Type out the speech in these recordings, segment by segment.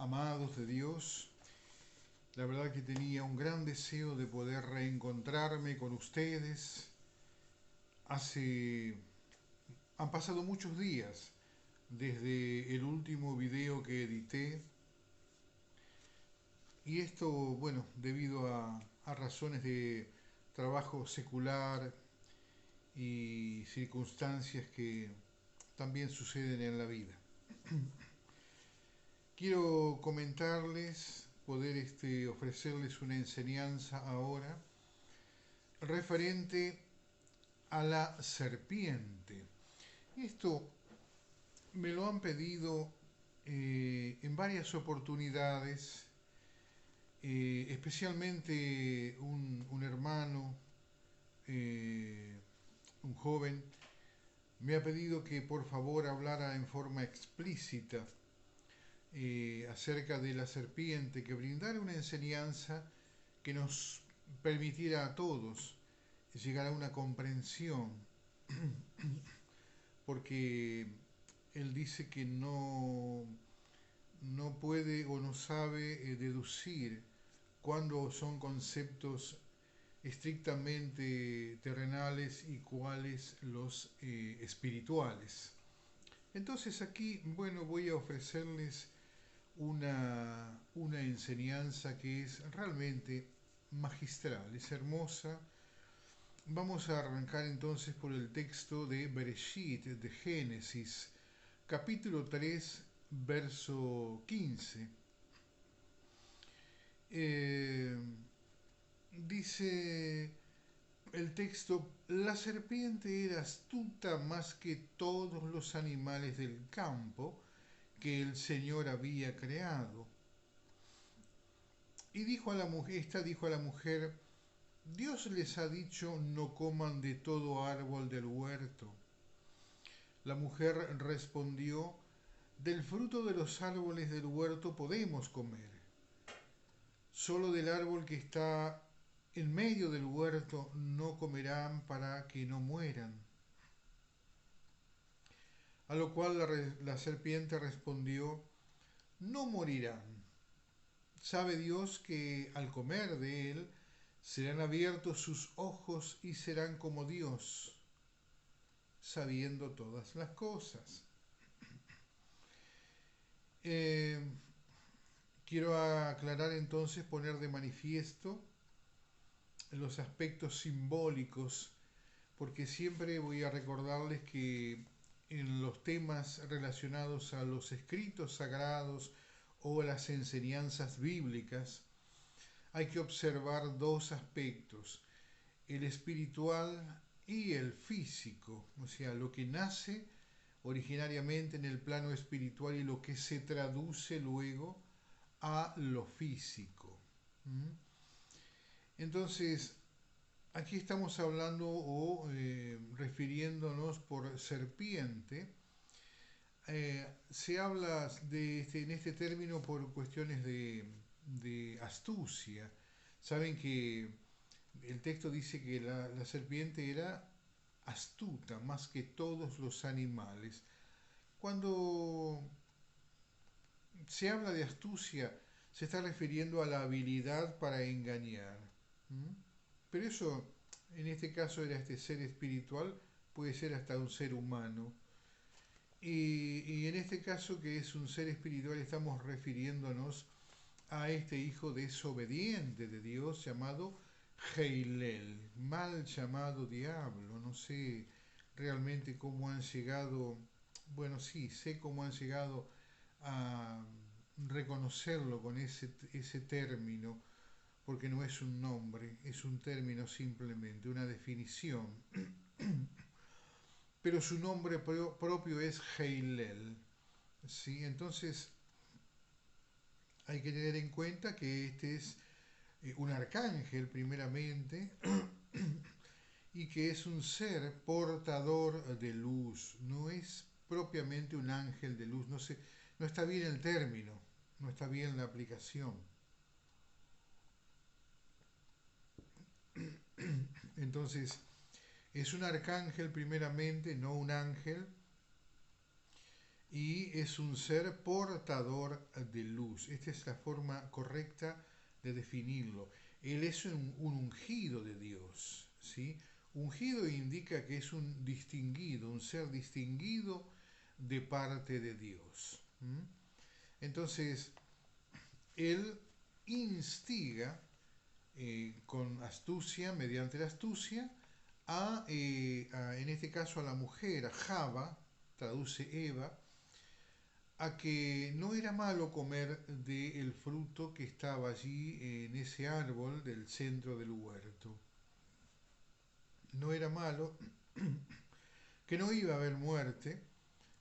amados de Dios. La verdad que tenía un gran deseo de poder reencontrarme con ustedes. Hace... Han pasado muchos días desde el último video que edité. Y esto, bueno, debido a razones de trabajo secular y circunstancias que también suceden en la vida. Quiero comentarles, poder ofrecerles una enseñanza ahora referente a la serpiente. Esto me lo han pedido en varias oportunidades, especialmente un hermano, eh, un joven, me ha pedido que por favor hablara en forma explícita acerca de la serpiente, que brindara una enseñanza que nos permitiera a todos llegar a una comprensión, porque él dice que no puede o no sabe deducir cuándo son conceptos estrictamente terrenales y cuáles los espirituales. Entonces aquí, bueno, voy a ofrecerles una enseñanza que es realmente magistral, es hermosa. Vamos a arrancar entonces por el texto de Bereshit, de Génesis, capítulo 3, verso 15. Eh, Dice el texto: la serpiente era astuta más que todos los animales del campo que el Señor había creado. Y dijo a la mujer: Dios les ha dicho, no coman de todo árbol del huerto. La mujer respondió: del fruto de los árboles del huerto podemos comer, solo del árbol que está en medio del huerto no comerán para que no mueran. A lo cual la serpiente respondió: no morirán. Sabe Dios que al comer de él serán abiertos sus ojos y serán como Dios, sabiendo todas las cosas. Eh, Quiero aclarar entonces, poner de manifiesto los aspectos simbólicos, porque siempre voy a recordarles que en los temas relacionados a los escritos sagrados o a las enseñanzas bíblicas, hay que observar dos aspectos: el espiritual y el físico, o sea, lo que nace originariamente en el plano espiritual y lo que se traduce luego a lo físico. ¿Mm? Entonces, aquí estamos hablando o refiriéndonos por serpiente. Se habla en este término por cuestiones de astucia. Saben que el texto dice que la serpiente era astuta más que todos los animales. Cuando se habla de astucia, se está refiriendo a la habilidad para engañar. ¿Mm? Pero eso, en este caso, era este ser espiritual, puede ser hasta un ser humano. Y en este caso, que es un ser espiritual, estamos refiriéndonos a este hijo desobediente de Dios llamado Heilel, mal llamado diablo. No sé realmente cómo han llegado, bueno, sí, sé cómo han llegado a reconocerlo con ese término, porque no es un nombre, es un término simplemente, una definición. Pero su nombre propio es Heilel. ¿Sí? Entonces hay que tener en cuenta que este es un arcángel primeramente y que es un ser portador de luz, no es propiamente un ángel de luz, no está bien el término, no está bien la aplicación. Entonces, es un arcángel primeramente, no un ángel, y es un ser portador de luz. Esta es la forma correcta de definirlo. Él es un ungido de Dios, ¿sí? Ungido indica que es un distinguido, un ser distinguido de parte de Dios. Entonces, él instiga con astucia, mediante la astucia, en este caso a la mujer, a Java, traduce Eva, a que no era malo comer del fruto que estaba allí en ese árbol del centro del huerto. No era malo, que no iba a haber muerte,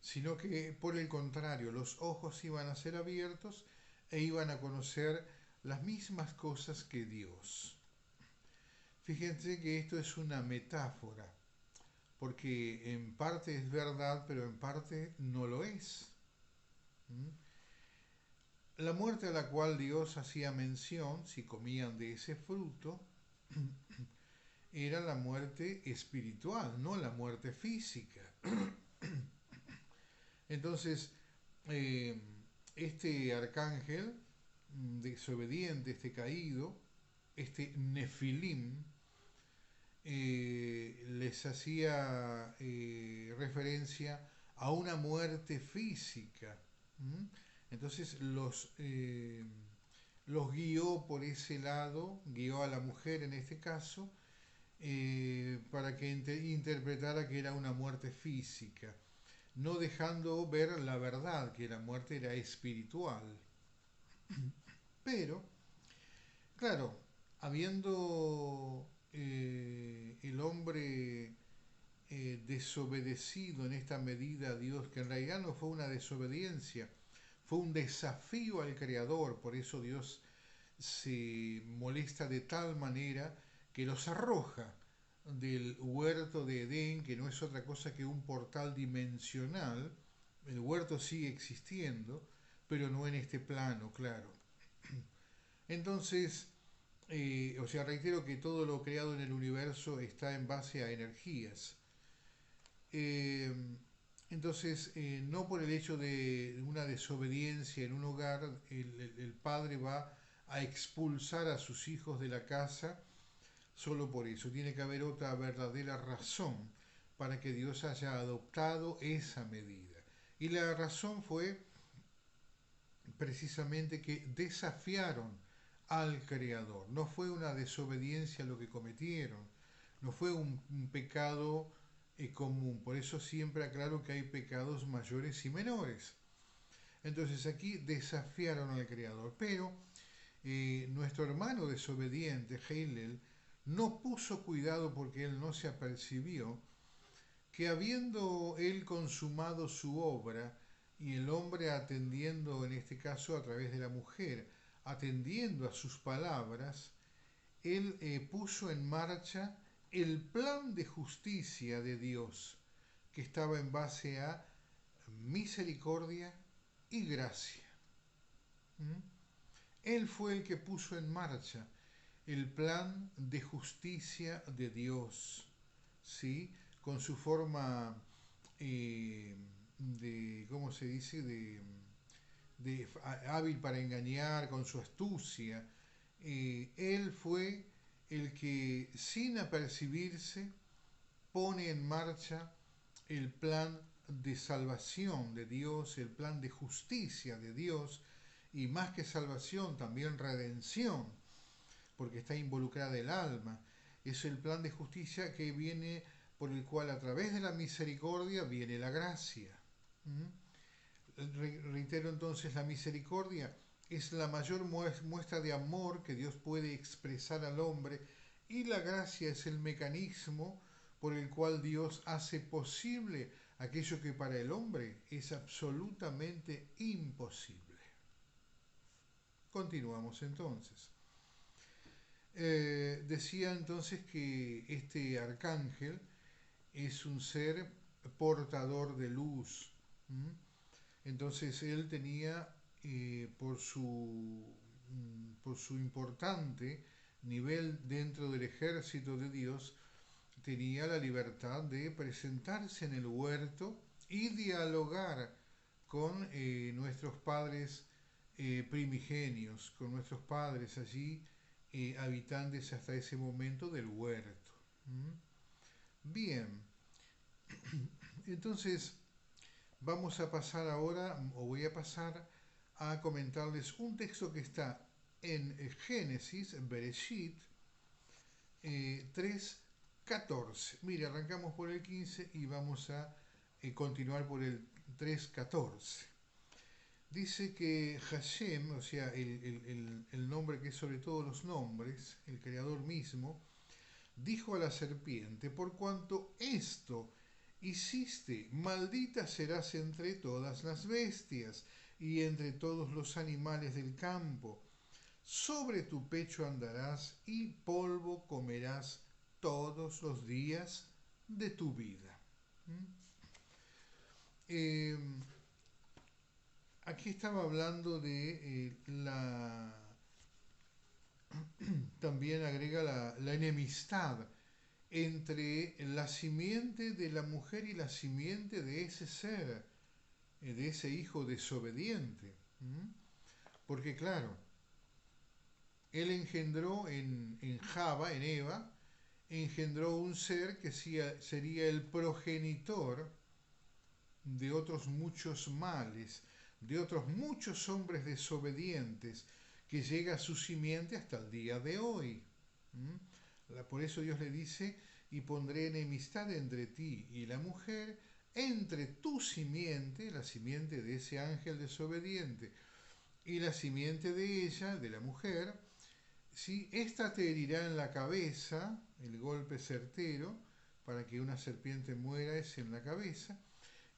sino que por el contrario, los ojos iban a ser abiertos e iban a conocer las mismas cosas que Dios. Fíjense que esto es una metáfora, porque en parte es verdad, pero en parte no lo es. ¿Mm? La muerte a la cual Dios hacía mención, si comían de ese fruto, era la muerte espiritual, no la muerte física. Entonces, eh, este arcángel desobediente, este caído, este Nefilim, les hacía referencia a una muerte física. ¿Mm? Entonces los guió por ese lado, guió a la mujer en este caso, para que interpretara que era una muerte física, no dejando ver la verdad, que la muerte era espiritual. Pero, claro, habiendo el hombre desobedecido en esta medida a Dios, que en realidad no fue una desobediencia, fue un desafío al Creador, por eso Dios se molesta de tal manera que los arroja del huerto de Edén, que no es otra cosa que un portal dimensional. El huerto sigue existiendo, pero no en este plano, claro. Entonces, o sea, reitero que todo lo creado en el universo está en base a energías. Eh, entonces, no por el hecho de una desobediencia en un hogar, el padre va a expulsar a sus hijos de la casa solo por eso. Tiene que haber otra verdadera razón para que Dios haya adoptado esa medida. Y la razón fue precisamente que desafiaron al Creador. No fue una desobediencia lo que cometieron, no fue un pecado común. Por eso siempre aclaro que hay pecados mayores y menores. Entonces aquí desafiaron al Creador. Pero nuestro hermano desobediente, Heilel, no puso cuidado porque él no se apercibió que habiendo él consumado su obra y el hombre atendiendo, en este caso a través de la mujer, atendiendo a sus palabras, él puso en marcha el plan de justicia de Dios, que estaba en base a misericordia y gracia. ¿Mm? Él fue el que puso en marcha el plan de justicia de Dios, ¿sí? Con su forma de, ¿cómo se dice?, de hábil para engañar, con su astucia. Él fue el que, sin apercibirse, pone en marcha el plan de salvación de Dios, el plan de justicia de Dios, y más que salvación, también redención, porque está involucrada el alma. Es el plan de justicia que viene por el cual a través de la misericordia viene la gracia. Reitero entonces, la misericordia es la mayor muestra de amor que Dios puede expresar al hombre, y la gracia es el mecanismo por el cual Dios hace posible aquello que para el hombre es absolutamente imposible. Continuamos entonces. Decía entonces que este arcángel es un ser portador de luz. Entonces él tenía, por su importante nivel dentro del ejército de Dios, tenía la libertad de presentarse en el huerto y dialogar con nuestros padres primigenios, con nuestros padres allí, habitantes hasta ese momento del huerto. Bien, entonces vamos a pasar ahora, o voy a pasar a comentarles un texto que está en Génesis, en Bereshit 3:14. Mire, arrancamos por el 15 y vamos a continuar por el 3:14. Dice que Hashem, o sea, el nombre que es sobre todos los nombres, el creador mismo, dijo a la serpiente: por cuanto esto hiciste, maldita serás entre todas las bestias y entre todos los animales del campo. Sobre tu pecho andarás y polvo comerás todos los días de tu vida. Eh, Aquí estaba hablando de también agrega la enemistad entre la simiente de la mujer y la simiente de ese ser, de ese hijo desobediente. Porque claro, él engendró en Java, en Eva, engendró un ser que sería el progenitor de otros muchos males, de otros muchos hombres desobedientes, que llega a su simiente hasta el día de hoy. Por eso Dios le dice: y pondré enemistad entre ti y la mujer, entre tu simiente, la simiente de ese ángel desobediente, y la simiente de ella, de la mujer, ¿sí? Esta te herirá en la cabeza, el golpe certero, para que una serpiente muera es en la cabeza,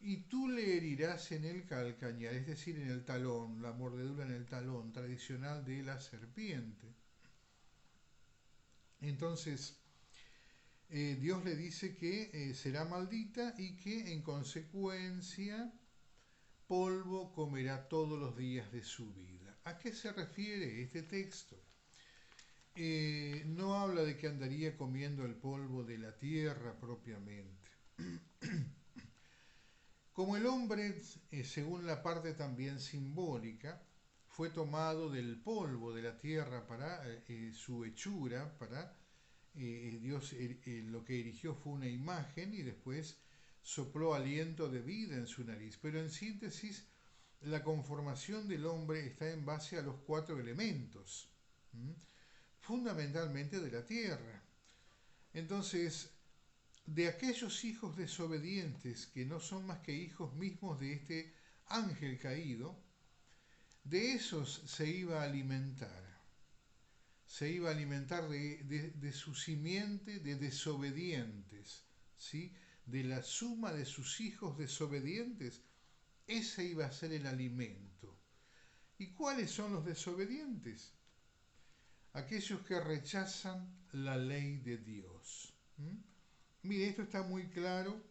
y tú le herirás en el calcañar, es decir, en el talón, la mordedura en el talón tradicional de la serpiente. Entonces, Dios le dice que será maldita y que en consecuencia polvo comerá todos los días de su vida. ¿A qué se refiere este texto? No habla de que andaría comiendo el polvo de la tierra propiamente. Como el hombre, según la parte también simbólica, fue tomado del polvo de la tierra para su hechura, para Dios lo que erigió fue una imagen y después sopló aliento de vida en su nariz. Pero en síntesis, la conformación del hombre está en base a los 4 elementos, fundamentalmente de la tierra. Entonces, de aquellos hijos desobedientes que no son más que hijos mismos de este ángel caído, de esos se iba a alimentar. Se iba a alimentar de su simiente de desobedientes, ¿sí? De la suma de sus hijos desobedientes, ese iba a ser el alimento. ¿Y cuáles son los desobedientes? Aquellos que rechazan la ley de Dios. Mire, esto está muy claro.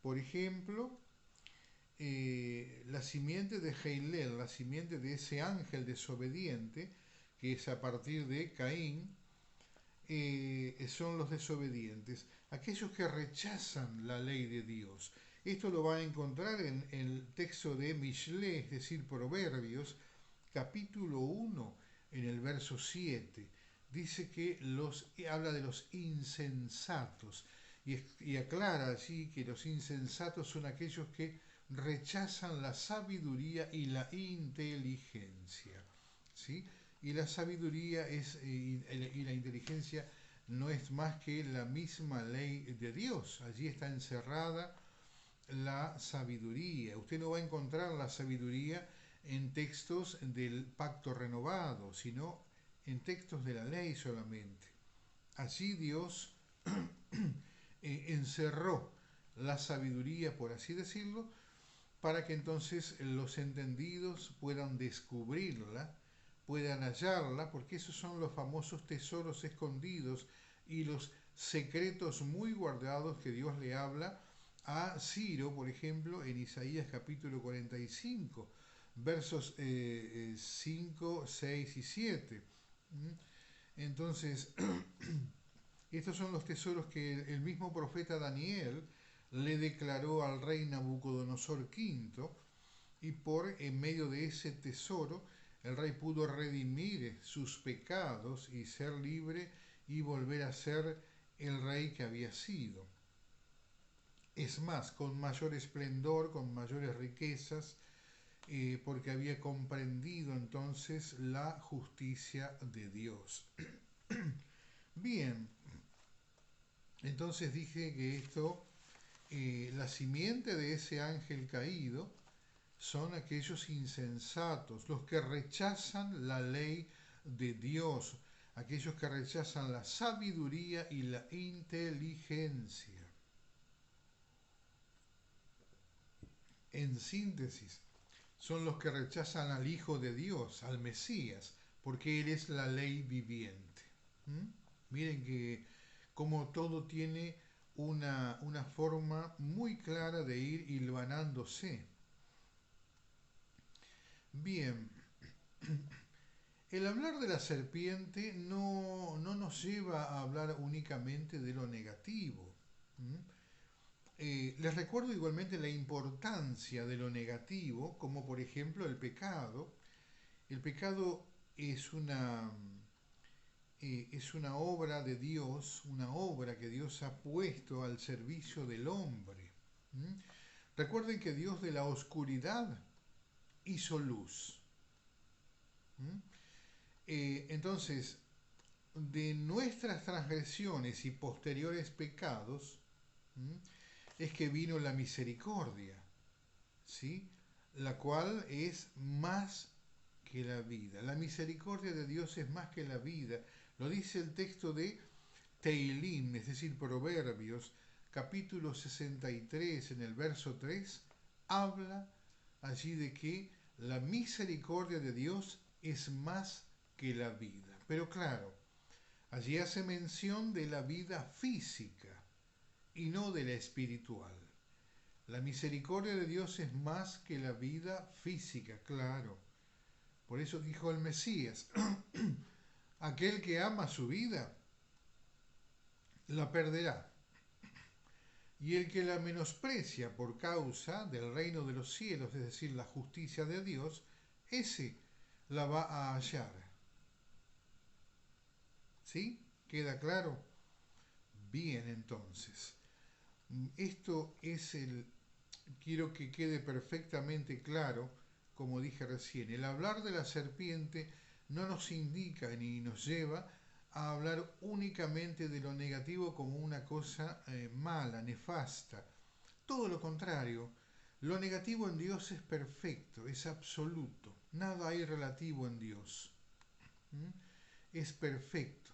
Por ejemplo, la simiente de Heilel, la simiente de ese ángel desobediente, que es a partir de Caín, son los desobedientes, aquellos que rechazan la ley de Dios. Esto lo va a encontrar en el texto de Mishle, es decir, Proverbios, capítulo 1, en el verso 7. Dice que habla de los insensatos y aclara allí que los insensatos son aquellos que rechazan la sabiduría y la inteligencia, ¿sí? Y la sabiduría y la inteligencia no es más que la misma ley de Dios. Allí está encerrada la sabiduría. Usted no va a encontrar la sabiduría en textos del pacto renovado, sino en textos de la ley solamente. Allí Dios encerró la sabiduría, por así decirlo, para que entonces los entendidos puedan descubrirla, puedan hallarla, porque esos son los famosos tesoros escondidos y los secretos muy guardados que Dios le habla a Ciro, por ejemplo, en Isaías capítulo 45, versos 5, 6 y 7. Entonces, estos son los tesoros que el mismo profeta Daniel le declaró al rey Nabucodonosor V y por en medio de ese tesoro el rey pudo redimir sus pecados y ser libre y volver a ser el rey que había sido. Es más, con mayor esplendor, con mayores riquezas, porque había comprendido entonces la justicia de Dios. Bien, entonces dije que esto, la simiente de ese ángel caído, son aquellos insensatos, los que rechazan la ley de Dios, aquellos que rechazan la sabiduría y la inteligencia. En síntesis, son los que rechazan al Hijo de Dios, al Mesías, porque Él es la ley viviente. ¿Mm? Miren que como todo tiene una forma muy clara de ir hilvanándose. Bien, el hablar de la serpiente no nos lleva a hablar únicamente de lo negativo. ¿Mm? Les recuerdo igualmente la importancia de lo negativo, como por ejemplo el pecado. El pecado es una obra de Dios, una obra que Dios ha puesto al servicio del hombre. ¿Mm? Recuerden que Dios de la oscuridad hizo luz. ¿Mm? Entonces, de nuestras transgresiones y posteriores pecados, ¿m? Es que vino la misericordia, ¿sí? La cual es más que la vida. La misericordia de Dios es más que la vida. Lo dice el texto de Teilim, es decir, Proverbios, capítulo 63, en el verso 3, habla allí de que la misericordia de Dios es más que la vida. Pero claro, allí hace mención de la vida física y no de la espiritual. La misericordia de Dios es más que la vida física, claro. Por eso dijo el Mesías, aquel que ama su vida, la perderá. Y el que la menosprecia por causa del reino de los cielos, es decir, la justicia de Dios, ese la va a hallar. ¿Sí? ¿Queda claro? Bien, entonces. Esto es quiero que quede perfectamente claro, como dije recién, el hablar de la serpiente no nos indica ni nos lleva a hablar únicamente de lo negativo como una cosa mala, nefasta. Todo lo contrario, lo negativo en Dios es perfecto, es absoluto, nada hay relativo en Dios. ¿Mm? Es perfecto,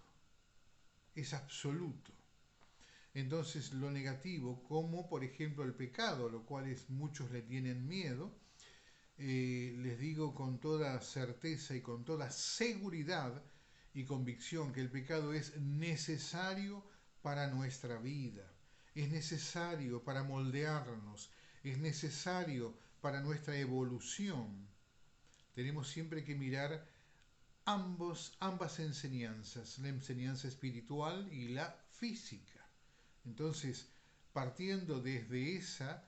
es absoluto. Entonces lo negativo, como por ejemplo el pecado, a lo cual muchos le tienen miedo, les digo con toda certeza y con toda seguridad y convicción que el pecado es necesario para nuestra vida, es necesario para moldearnos, es necesario para nuestra evolución. Tenemos siempre que mirar ambas enseñanzas, la enseñanza espiritual y la física. Entonces, partiendo desde esa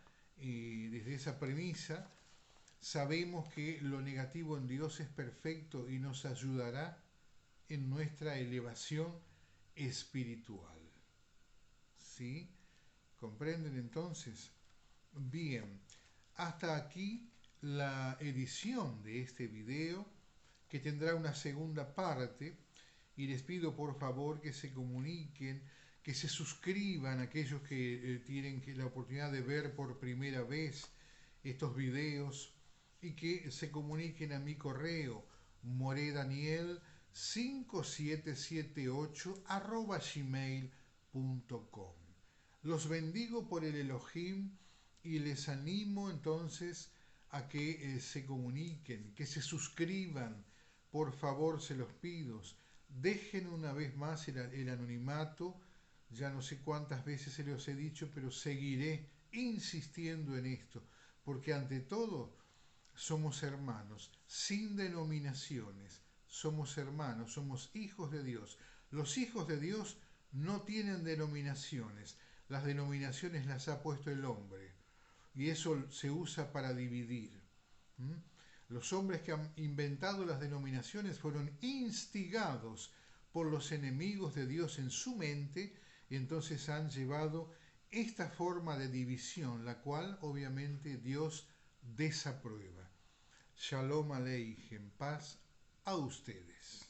premisa, sabemos que lo negativo en Dios es perfecto y nos ayudará en nuestra elevación espiritual. ¿Sí? ¿Comprenden entonces? Bien, hasta aquí la edición de este video, que tendrá una segunda parte, y les pido por favor que se comuniquen, que se suscriban aquellos que tienen la oportunidad de ver por primera vez estos videos y que se comuniquen a mi correo moredaniel5778 @gmail.com. Los bendigo por el Elohim y les animo entonces a que se comuniquen, que se suscriban, por favor se los pido. Dejen una vez más el anonimato, ya no sé cuántas veces se los he dicho, pero seguiré insistiendo en esto, porque ante todo somos hermanos, sin denominaciones, somos hermanos, somos hijos de Dios. Los hijos de Dios no tienen denominaciones, las denominaciones las ha puesto el hombre, y eso se usa para dividir. Los hombres que han inventado las denominaciones fueron instigados por los enemigos de Dios en su mente y entonces han llevado esta forma de división, la cual obviamente Dios desaprueba. Shalom Aleichem, paz a ustedes.